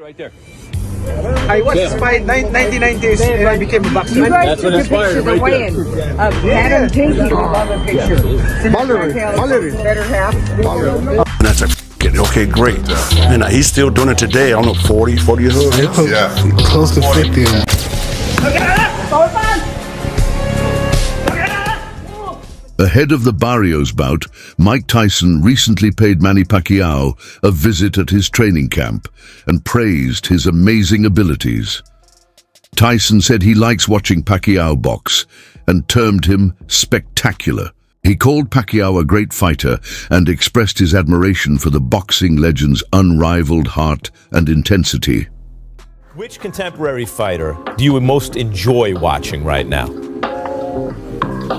Right there. I watched this fight 1990s and I became a boxer. You guys That's what took a inspired picture of the right there. weigh-in of Madam Tinky. Love a picture. Valerie. Better half. And that's okay, great. And he's still doing it today. I don't know, 40 years old. Yeah, close to 50. Ahead of the Barrios bout, Mike Tyson recently paid Manny Pacquiao a visit at his training camp and praised his amazing abilities. Tyson said he likes watching Pacquiao box and termed him spectacular. He called Pacquiao a great fighter and expressed his admiration for the boxing legend's unrivaled heart and intensity. Which contemporary fighter do you most enjoy watching right now?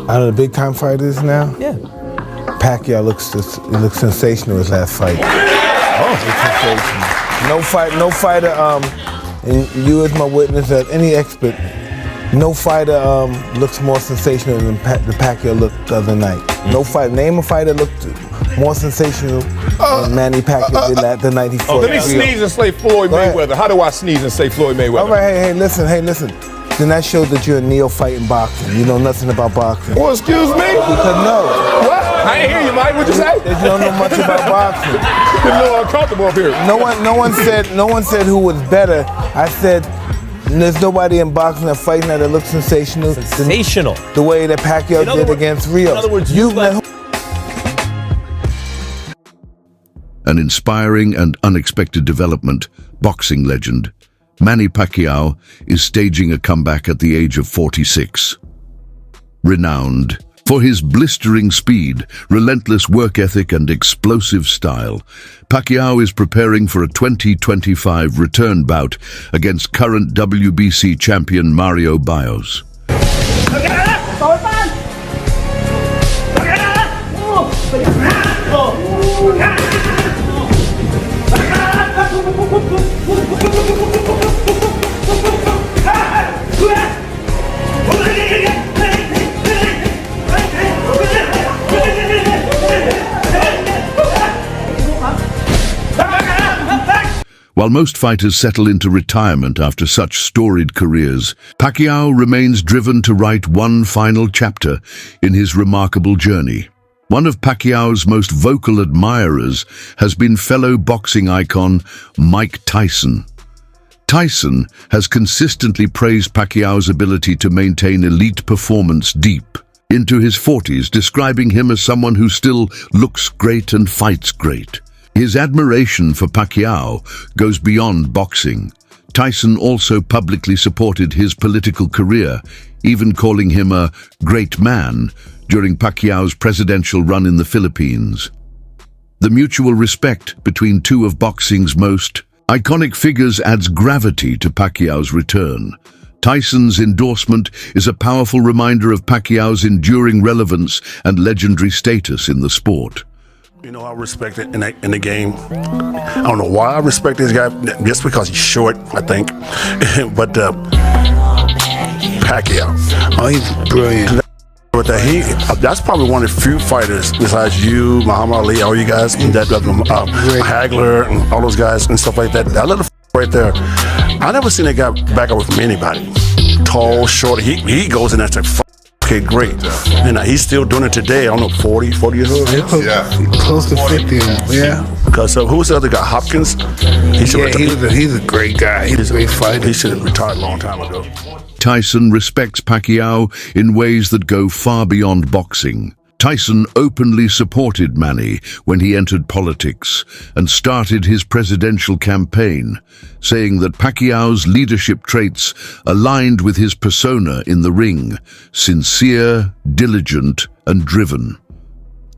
Out of the big time fighters now, Yeah. Pacquiao looks sensational his last fight. Oh, sensational. No fighter. And you as my witness, as any expert, no fighter looks more sensational than the Pacquiao looked the other night. No fighter. Name a fighter looked more sensational than Manny Pacquiao did the night he fought. Let me sneeze and say Floyd Mayweather. How do I sneeze and say Floyd Mayweather? All right, hey, listen. Then that shows that you're a neophyte in boxing. You know nothing about boxing. Well, excuse me? Because no. What? I ain't hear you, Mike. What'd you say? You don't know much about boxing. Getting a little uncomfortable up here. No one said who was better. I said there's nobody in boxing that fighting that looks sensational. Sensational. The way that Pacquiao did against Rio. In other words, An inspiring and unexpected development, boxing legend Manny Pacquiao is staging a comeback at the age of 46. Renowned for his blistering speed, relentless work ethic and explosive style, Pacquiao is preparing for a 2025 return bout against current WBC champion Mario Barrios. While most fighters settle into retirement after such storied careers, Pacquiao remains driven to write one final chapter in his remarkable journey. One of Pacquiao's most vocal admirers has been fellow boxing icon Mike Tyson. Tyson has consistently praised Pacquiao's ability to maintain elite performance deep into his 40s, describing him as someone who still looks great and fights great. His admiration for Pacquiao goes beyond boxing. Tyson also publicly supported his political career, even calling him a great man during Pacquiao's presidential run in the Philippines. The mutual respect between two of boxing's most iconic figures adds gravity to Pacquiao's return. Tyson's endorsement is a powerful reminder of Pacquiao's enduring relevance and legendary status in the sport. You know, I respect it in the game. I don't know why I respect this guy, just because he's short, I think. But Pacquiao, Oh, he's brilliant. but that's probably one of the few fighters besides you, Muhammad Ali, all you guys, that Hagler and all those guys and stuff like that. That little right there, I never seen a guy back up with anybody. Tall, short, he goes in there to okay, great. And he's still doing it today. I don't know, 40 years old. Yeah, close to 50. Yeah. Because who's the other guy? Hopkins? He's a great guy. He's a great fighter. He should have retired a long time ago. Tyson respects Pacquiao in ways that go far beyond boxing. Tyson openly supported Manny when he entered politics and started his presidential campaign, saying that Pacquiao's leadership traits aligned with his persona in the ring: sincere, diligent, and driven.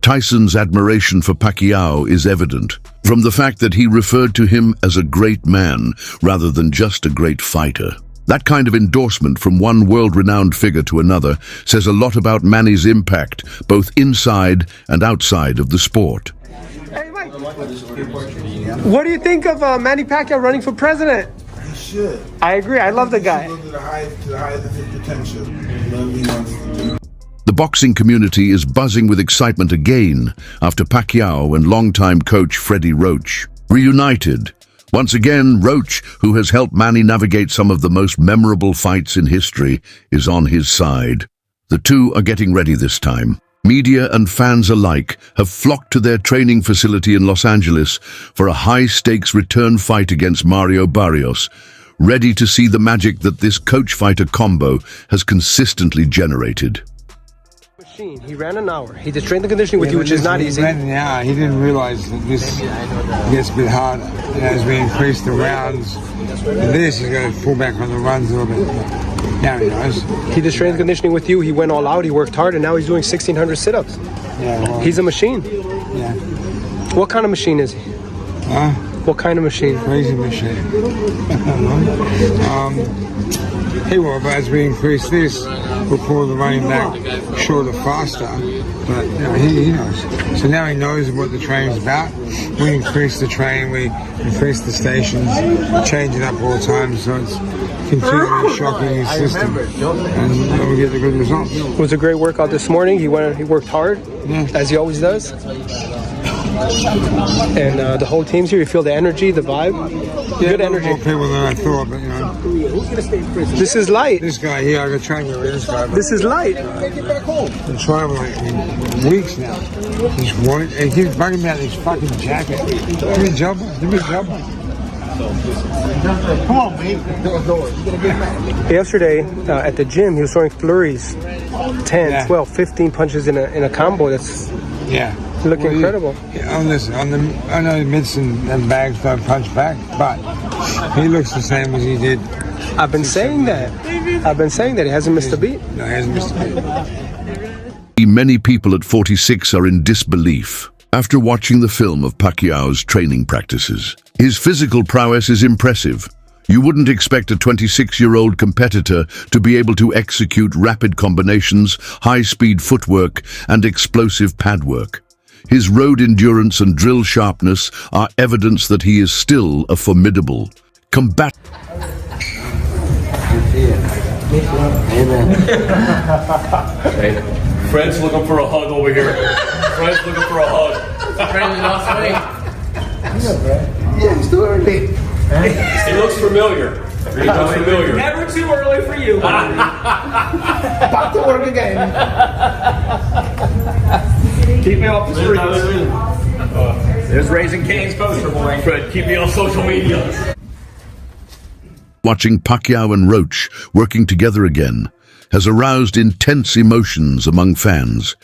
Tyson's admiration for Pacquiao is evident from the fact that he referred to him as a great man rather than just a great fighter. That kind of endorsement from one world-renowned figure to another says a lot about Manny's impact, both inside and outside of the sport. Hey, Mike. What do you think of Manny Pacquiao running for president? He should. I agree. I love the guy. To the highest of his potential. Whatever he wants to do. The boxing community is buzzing with excitement again after Pacquiao and longtime coach Freddy Roach reunited, Once again, Roach, who has helped Manny navigate some of the most memorable fights in history, is on his side. The two are getting ready this time. Media and fans alike have flocked to their training facility in Los Angeles for a high-stakes return fight against Mario Barrios, ready to see the magic that this coach-fighter combo has consistently generated. He ran an hour. He did strength and conditioning with you, which is not easy. He ran an hour. He didn't realize that this gets a bit harder. As we increase the rounds, he's going to pull back on the runs a little bit. Now he knows. He did strength and conditioning with you. He went all out. He worked hard, and now he's doing 1,600 sit-ups. Yeah, well, he's a machine. Yeah. What kind of machine is he? Huh? What kind of machine? Crazy machine. He will, but as we increase this, we'll pull the running back shorter, faster. But he knows. So now he knows what the training's about. We increase the train, we increase the stations, change it up all the time, so it's continually shocking his system, and we get the good results. It was a great workout this morning. He worked hard, as he always does. And the whole team's here. You feel the energy, the vibe. Yeah, good energy. More people than I thought, but This is light. This guy here, I got trying to get rid of this guy. This is light. Been trying like weeks now. He's wanting, and he keeps bugging me out his fucking jacket. Give me a jumper. Give me a jumper. Come on, mate. Yesterday at the gym, he was throwing flurries, 10, 12, 15 punches in a combo. That's looking incredible. Listen, I know medicine and bags don't punch back, but he looks the same as he did. I've been saying that. He hasn't missed a beat. No, he hasn't missed a beat. Many people at 46 are in disbelief after watching the film of Pacquiao's training practices. His physical prowess is impressive. You wouldn't expect a 26-year-old competitor to be able to execute rapid combinations, high-speed footwork, and explosive pad work. His road endurance and drill sharpness are evidence that he is still a formidable combatant. Fred's looking for a hug over here. Fred's looking for a hug. Fred lost weight. Yeah, he's doing everything. He looks familiar. He looks familiar. Never too early for you. Back to work again. Keep me off the streets. There's Raising Cane's poster boy. Fred, keep me on social media. Watching Pacquiao and Roach working together again has aroused intense emotions among fans.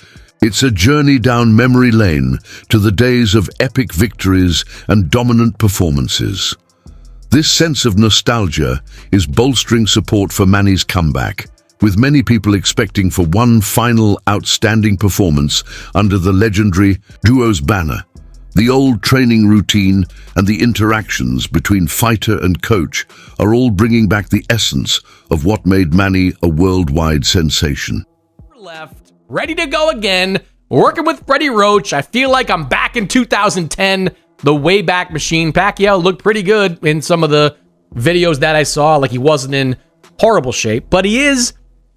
It's a journey down memory lane to the days of epic victories and dominant performances. This sense of nostalgia is bolstering support for Manny's comeback, with many people expecting for one final outstanding performance under the legendary duo's banner. The old training routine and the interactions between fighter and coach are all bringing back the essence of what made Manny a worldwide sensation. Left, ready to go again, working with Freddy Roach. I feel like I'm back in 2010, the Wayback Machine. Pacquiao looked pretty good in some of the videos that I saw, like he wasn't in horrible shape, but he is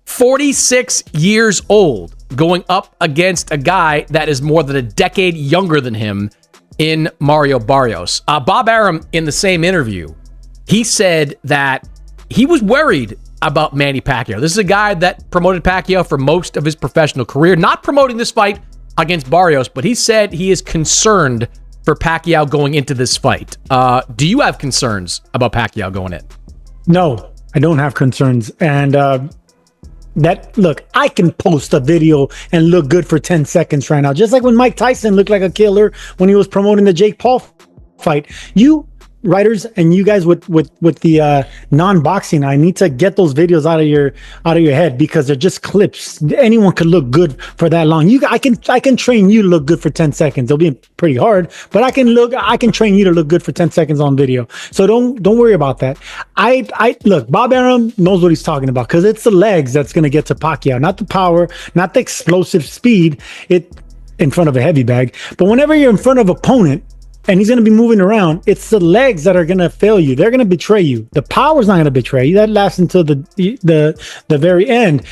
46 years old, going up against a guy that is more than a decade younger than him in Mario Barrios. Bob Arum, in the same interview, he said that he was worried about Manny Pacquiao. This is a guy that promoted Pacquiao for most of his professional career, not promoting this fight against Barrios, but he said he is concerned for Pacquiao going into this fight. Do you have concerns about Pacquiao going in? No, I don't have concerns. And look, I can post a video and look good for 10 seconds right now. Just like when Mike Tyson looked like a killer when he was promoting the Jake Paul fight. You writers and you guys with the non-boxing, I need to get those videos out of your head, because they're just clips. Anyone could look good for that long. I can train you to look good for 10 seconds. It'll be pretty hard, but I can train you to look good for 10 seconds on video. So don't worry about that. I look, Bob Arum knows what he's talking about, because it's the legs that's going to get to Pacquiao, not the power, not the explosive speed in front of a heavy bag. But whenever you're in front of an opponent and he's going to be moving around, it's the legs that are going to fail you. They're going to betray you. The power's not going to betray you. That lasts until the very end.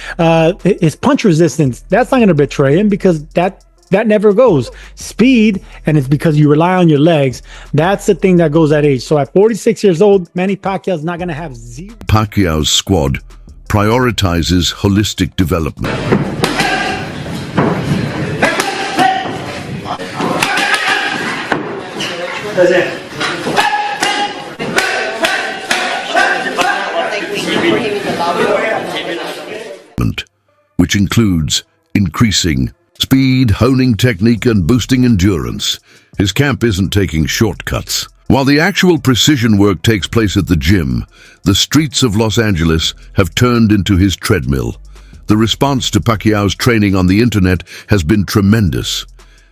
His punch resistance, that's not going to betray him, because that that never goes. Speed, and it's because you rely on your legs. That's the thing that goes at age. So at 46 years old, Manny Pacquiao's not going to have zero. Pacquiao's squad prioritizes holistic development. Which includes increasing speed, honing technique, and boosting endurance. His camp isn't taking shortcuts. While the actual precision work takes place at the gym, the streets of Los Angeles have turned into his treadmill. The response to Pacquiao's training on the internet has been tremendous.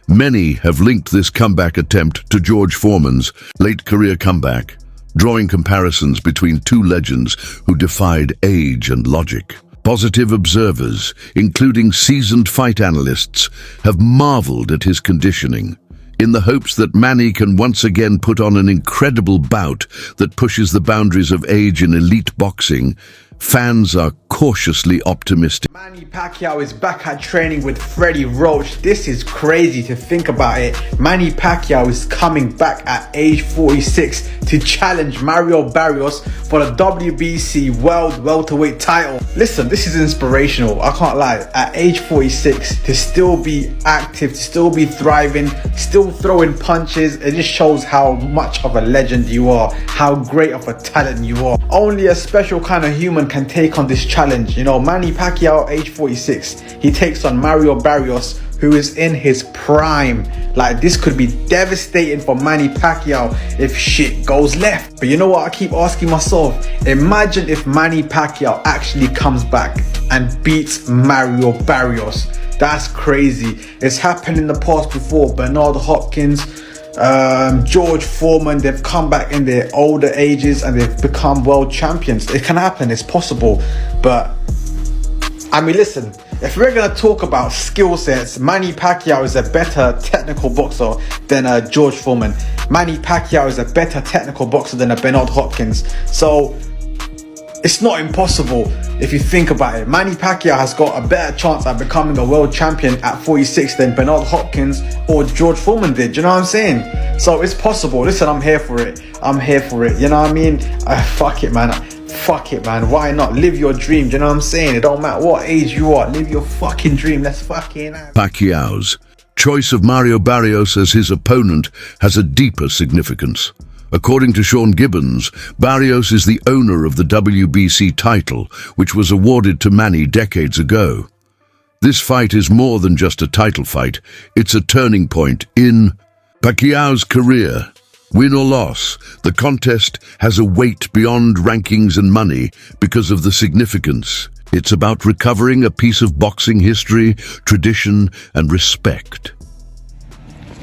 Many have linked this comeback attempt to George Foreman's late career comeback, drawing comparisons between two legends who defied age and logic. Positive observers, including seasoned fight analysts, have marveled at his conditioning, in the hopes that Manny can once again put on an incredible bout that pushes the boundaries of age in elite boxing. Fans are cautiously optimistic. Manny Pacquiao is back at training with Freddy Roach. This is crazy to think about it. Manny Pacquiao is coming back at age 46 to challenge Mario Barrios for the WBC World Welterweight title. Listen, this is inspirational. I can't lie. At age 46, to still be active, to still be thriving, still throwing punches, it just shows how much of a legend you are, how great of a talent you are. Only a special kind of human can take on this challenge. You know, Manny Pacquiao, age 46, he takes on Mario Barrios, who is in his prime. Like, this could be devastating for Manny Pacquiao if shit goes left. But you know what I keep asking myself? Imagine if Manny Pacquiao actually comes back and beats Mario Barrios. That's crazy. It's happened in the past before. Bernard Hopkins, George Foreman, they've come back in their older ages and they've become world champions. It can happen, it's possible. But I mean, listen, if we're going to talk about skill sets, Manny Pacquiao is a better technical boxer than George Foreman. Manny Pacquiao is a better technical boxer than a Bernard Hopkins. So it's not impossible if you think about it. Manny Pacquiao has got a better chance at becoming a world champion at 46 than Bernard Hopkins or George Foreman did. Do you know what I'm saying? So it's possible. Listen, I'm here for it. I'm here for it. You know what I mean? Fuck it, man. Fuck it, man. Why not? Live your dream. Do you know what I'm saying? It don't matter what age you are. Live your fucking dream. Let's fucking have. Pacquiao's choice of Mario Barrios as his opponent has a deeper significance. According to Sean Gibbons, Barrios is the owner of the WBC title, which was awarded to Manny decades ago. This fight is more than just a title fight. It's a turning point in Pacquiao's career. Win or loss, the contest has a weight beyond rankings and money because of the significance. It's about recovering a piece of boxing history, tradition, and respect.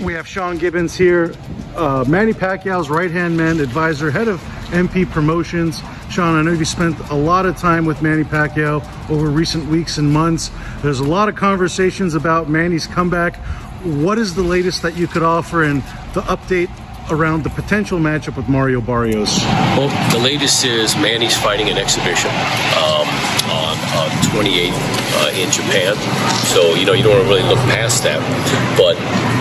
We have Sean Gibbons here, Manny Pacquiao's right-hand man, advisor, head of MP Promotions. Sean, I know you spent a lot of time with Manny Pacquiao over recent weeks and months. There's a lot of conversations about Manny's comeback. What is the latest that you could offer and the update around the potential matchup with Mario Barrios? Well, the latest is Manny's fighting an exhibition on 28th in Japan. So, you know, you don't want to really look past that. But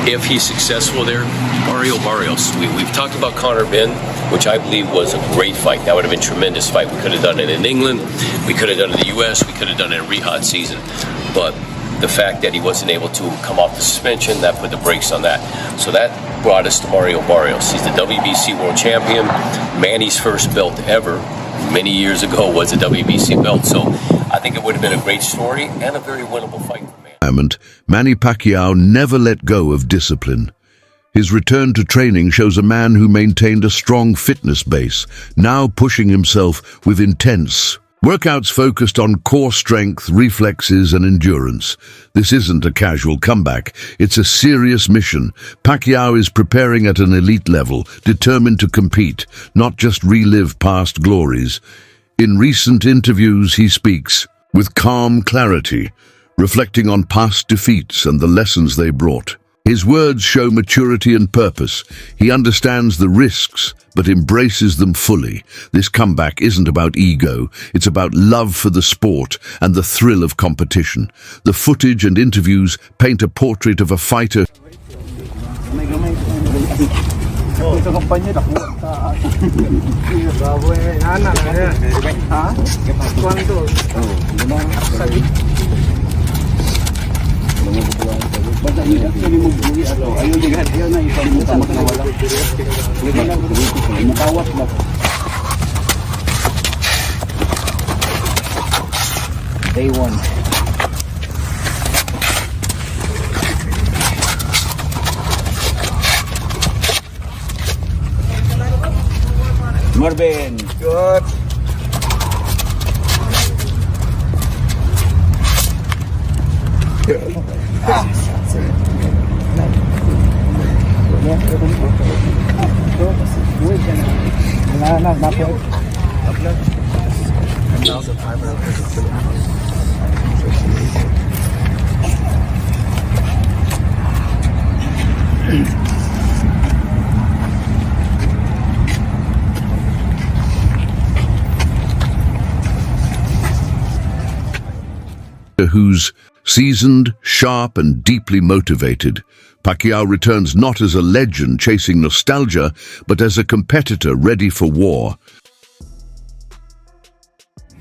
if he's successful there, Mario Barrios. We've talked about Conor Benn, which I believe was a great fight. That would have been a tremendous fight. We could have done it in England. We could have done it in the U.S. We could have done it in Riyadh season. But the fact that he wasn't able to come off the suspension, that put the brakes on that. So that brought us to Mario Barrios. He's the WBC world champion. Manny's first belt ever, many years ago, was a WBC belt. So I think it would have been a great story and a very winnable fight for Manny. Manny Pacquiao never let go of discipline. His return to training shows a man who maintained a strong fitness base, now pushing himself with intense workouts focused on core strength, reflexes, and endurance. This isn't a casual comeback. It's a serious mission. Pacquiao is preparing at an elite level, determined to compete, not just relive past glories. In recent interviews, he speaks with calm clarity, reflecting on past defeats and the lessons they brought. His words show maturity and purpose. He understands the risks, but embraces them fully. This comeback isn't about ego. It's about love for the sport and the thrill of competition. The footage and interviews paint a portrait of a fighter Day one. Marvin. Good. who's seasoned, sharp, and deeply motivated. Pacquiao returns not as a legend chasing nostalgia, but as a competitor ready for war.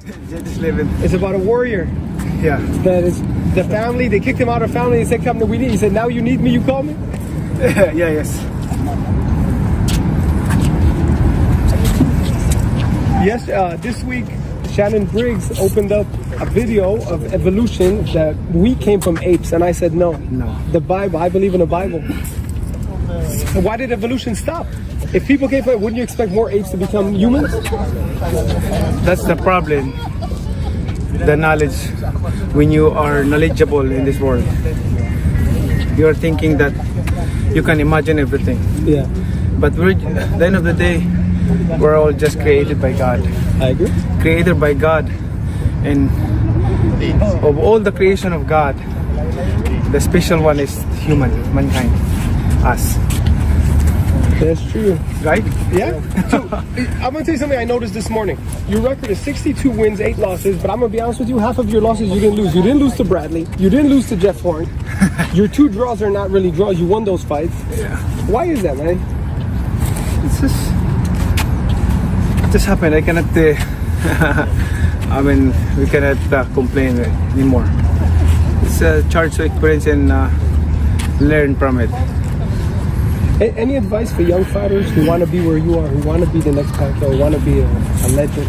It's about a warrior. Yeah. That is the family. They kicked him out of family. He said, "Come to we need." He said, "Now you need me. You call me." Yes. Yes. This week, Shannon Briggs opened up a video of evolution that we came from apes, and I said, "No, the Bible. I believe in the Bible." And why did evolution stop? If people came from, wouldn't you expect more apes to become humans? That's the problem. The knowledge. When you are knowledgeable in this world, you are thinking that you can imagine everything. Yeah. But at the end of the day, we're all just created by God. I agree. Created by God. And of all the creation of God, the special one is human, mankind, us. That's true. Right? Yeah. So, I'm going to tell you something I noticed this morning. Your record is 62 wins, 8 losses, but I'm going to be honest with you, half of your losses you didn't lose. You didn't lose to Bradley. You didn't lose to Jeff Horn. Your 2 draws are not really draws. You won those fights. Yeah. Why is that, man? It's just happened. I cannot, we cannot complain anymore. It's a charge to experience and learn from it. Any advice for young fighters who want to be where you are, who want to be the next Pacquiao, who want to be a legend?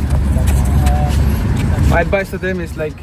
My advice to them is like,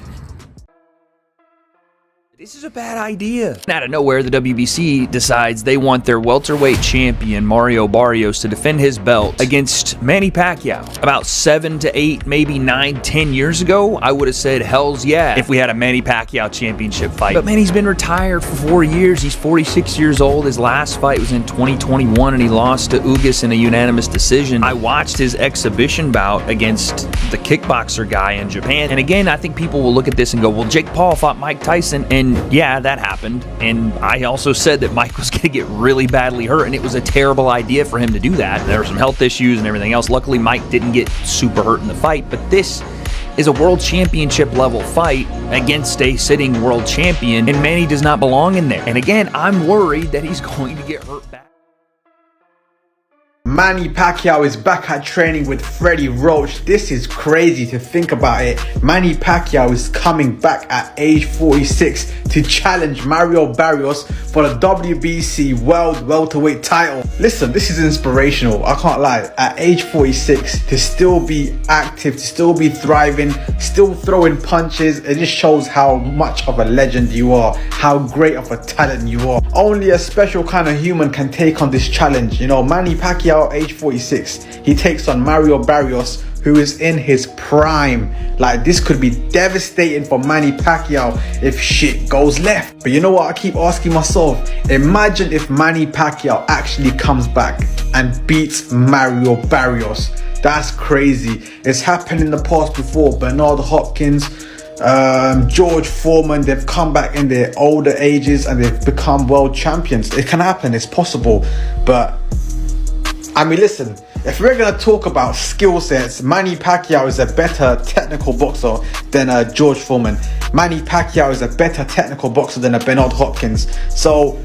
this is a bad idea. Out of nowhere, the WBC decides they want their welterweight champion, Mario Barrios, to defend his belt against Manny Pacquiao. About 7 to 8, maybe 9, 10 years ago, I would have said, hells yeah, if we had a Manny Pacquiao championship fight. But Manny's been retired for 4 years. He's 46 years old. His last fight was in 2021, and he lost to Ugas in a unanimous decision. I watched his exhibition bout against the kickboxer guy in Japan. And again, I think people will look at this and go, well, Jake Paul fought Mike Tyson, and yeah, that happened. And I also said that Mike was going to get really badly hurt, and it was a terrible idea for him to do that. There were some health issues and everything else. Luckily, Mike didn't get super hurt in the fight, but this is a world championship level fight against a sitting world champion, and Manny does not belong in there. And again, I'm worried that he's going to get hurt back. Manny Pacquiao is back at training with Freddy Roach. This is crazy to think about it. Manny Pacquiao is coming back at age 46 to challenge Mario Barrios for the WBC World Welterweight title. Listen, this is inspirational. I can't lie. At age 46, to still be active, to still be thriving, still throwing punches, it just shows how much of a legend you are, how great of a talent you are. Only a special kind of human can take on this challenge. You know, Manny Pacquiao, age 46, he takes on Mario Barrios, who is in his prime. Like, this could be devastating for Manny Pacquiao if shit goes left. But you know what I keep asking myself? Imagine if Manny Pacquiao actually comes back and beats Mario Barrios. That's crazy. It's happened in the past before. Bernard Hopkins, George Foreman, they've come back in their older ages and they've become world champions. It can happen, it's possible. But I mean, listen, if we're going to talk about skill sets, Manny Pacquiao is a better technical boxer than George Foreman. Manny Pacquiao is a better technical boxer than Bernard Hopkins. So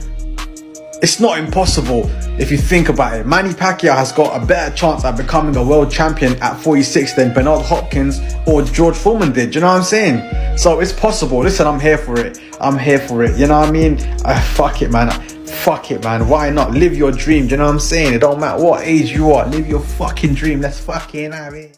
it's not impossible if you think about it. Manny Pacquiao has got a better chance at becoming a world champion at 46 than Bernard Hopkins or George Foreman did. Do you know what I'm saying? So it's possible. Listen, I'm here for it. I'm here for it. You know what I mean? Fuck it, man. Fuck it, man. Why not? Live your dream. Do you know what I'm saying? It don't matter what age you are. Live your fucking dream. Let's fucking have it.